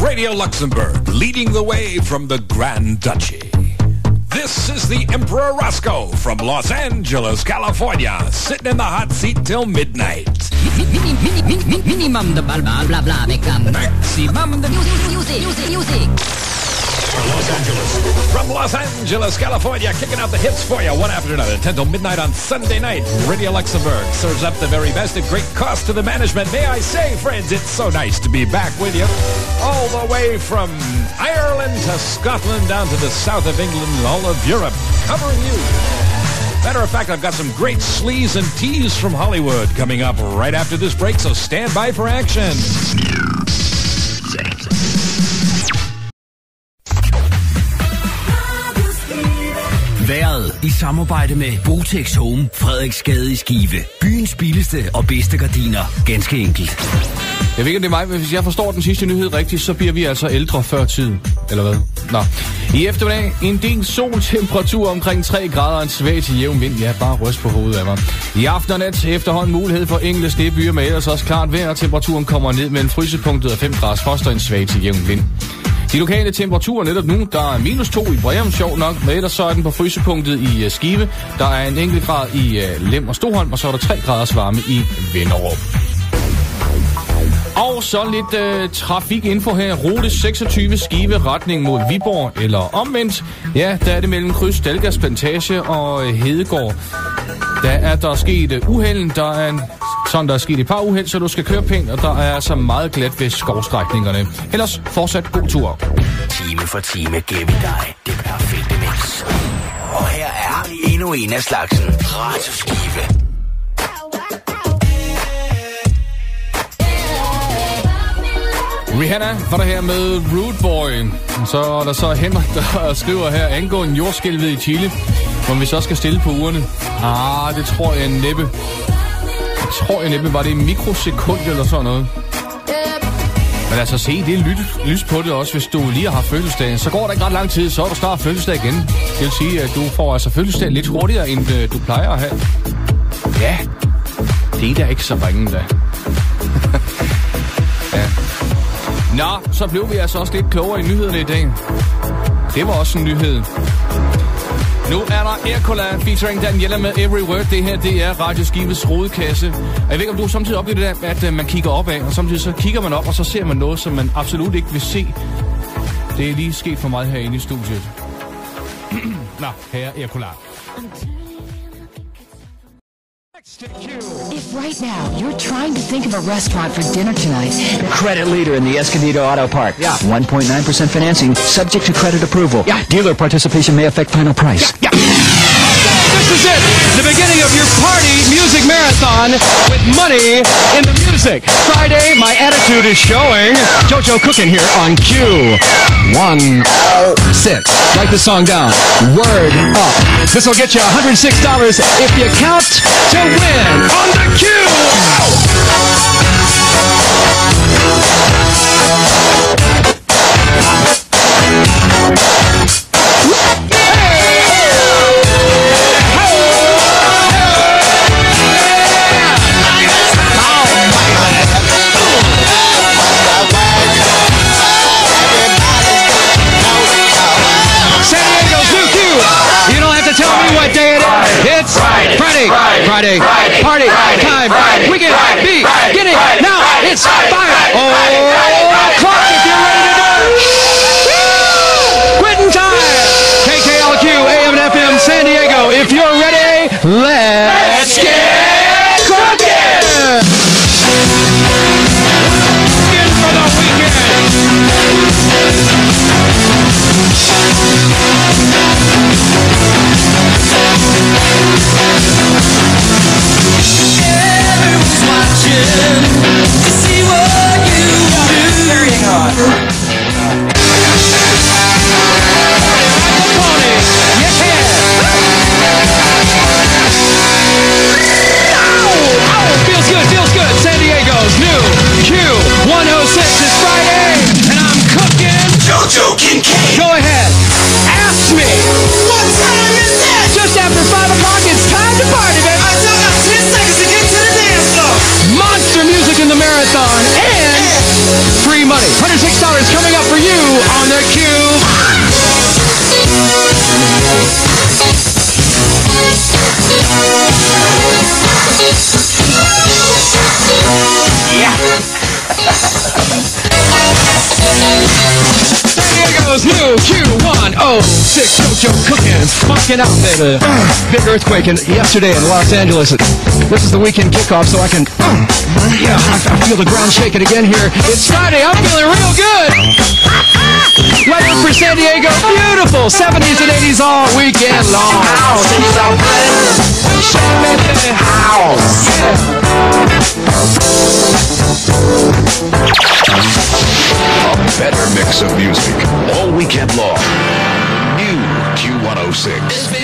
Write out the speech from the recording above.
Radio Luxembourg, leading the way from the Grand Duchy. This is the Emperor Roscoe from Los Angeles, California, sitting in the hot seat till midnight. Minimum the blah blah blah blah, maximum the music. From Los Angeles, California, kicking out the hits for you one after another, 10 till midnight on Sunday night. Radio Luxembourg serves up the very best at great cost to the management. May I say, friends, it's so nice to be back with you. All the way from Ireland to Scotland down to the south of England and all of Europe, covering you. Matter of fact, I've got some great sleaze and teas from Hollywood coming up right after this break, so stand by for action. Vejret i samarbejde med Botex Home, Frederiksgade i Skive. Byens billigste og bedste gardiner. Ganske enkelt. Jeg ved ikke, om det er mig, men hvis jeg forstår den sidste nyhed rigtigt, så bliver vi altså ældre før tiden. Eller hvad? Nå. I eftermiddag en del soltemperatur omkring 3 grader og en svag til jævn vind. Ja, bare ryst på hovedet af mig. I aften og nat efterhånden mulighed for enkelte snebyer med ellers også klart vejr. Temperaturen kommer ned mellem frysepunktet af 5 graders frost og en svag til jævn vind. De lokale temperaturer netop nu, der er -2 i Breum, sjov nok, men ellers så er den på frysepunktet i Skive. Der er en enkelt grad i Lem og Stoholm, og så er der 3 graders varme i Vinderup. Og så lidt trafikinfo her. Rute 26 Skive retning mod Viborg, eller omvendt. Ja, der er det mellem kryds Dalgas Plantage og Hedegaard. Der er sket uheld. Der er sket et par uheld, så du skal køre pænt, og der er altså meget glat ved skovstrækningerne. Ellers fortsat god tur. Time for time giver vi dig det perfekte mix. Og her er endnu en af slagsen. Radio Skive. Rihanna var der her med Rude Boy. Så er der så Henrik, der skriver her angående jordskælvet i Chile, hvor vi så skal stille på ugerne. Det tror jeg næppe. Var det en mikrosekund eller sådan noget? Men altså se, det er lys på det også, hvis du lige har haft fødselsdag. Så går der ikke ret lang tid, så er du snart fødselsdag igen. Det vil sige, at du får altså fødselsdag lidt hurtigere, end du plejer at have. Ja, det er da ikke så ringe da. Ja. Nå, så blev vi altså også lidt klogere i nyhederne i dag. Det var også en nyhed. Nu er der Ercola featuring Daniela med Every Word. Det her, det er Radio Skives rodekasse. Og jeg ved ikke, om du samtidig oplever det der, at man kigger opad, og samtidig så kigger man op, og så ser man noget, som man absolut ikke vil se. Det er lige sket for mig herinde i studiet. Nå, her er Ercola. If right now you're trying to think of a restaurant for dinner tonight, Credit leader in the Escondido Auto Park. Yeah. 1.9% financing, subject to credit approval. Yeah. Dealer participation may affect final price. Yeah. This is it, the beginning of your party music marathon with money in the music. Friday, my attitude is showing. JoJo cooking here on Q. 106. Write the song down. Word up. This will get you $106 if you count to win on the Q. It's Friday. Party time. We can begin it now. It's 5 o'clock if you're ready to do it. Quitting time. KKLQ, AM and FM, San Diego. If you're ready, let's get cooking. In for the weekend. Everyone's watching to see what you do. Carrying on. You can. Oh, sick JoJo cooking, funkin' out there. Big earthquake yesterday in Los Angeles. This is the weekend kickoff, so I can, I feel the ground shaking again here. It's Friday, I'm feeling real good. Weather for San Diego, beautiful. 70s and 80s all weekend long. A better mix of music all weekend long. New Q106.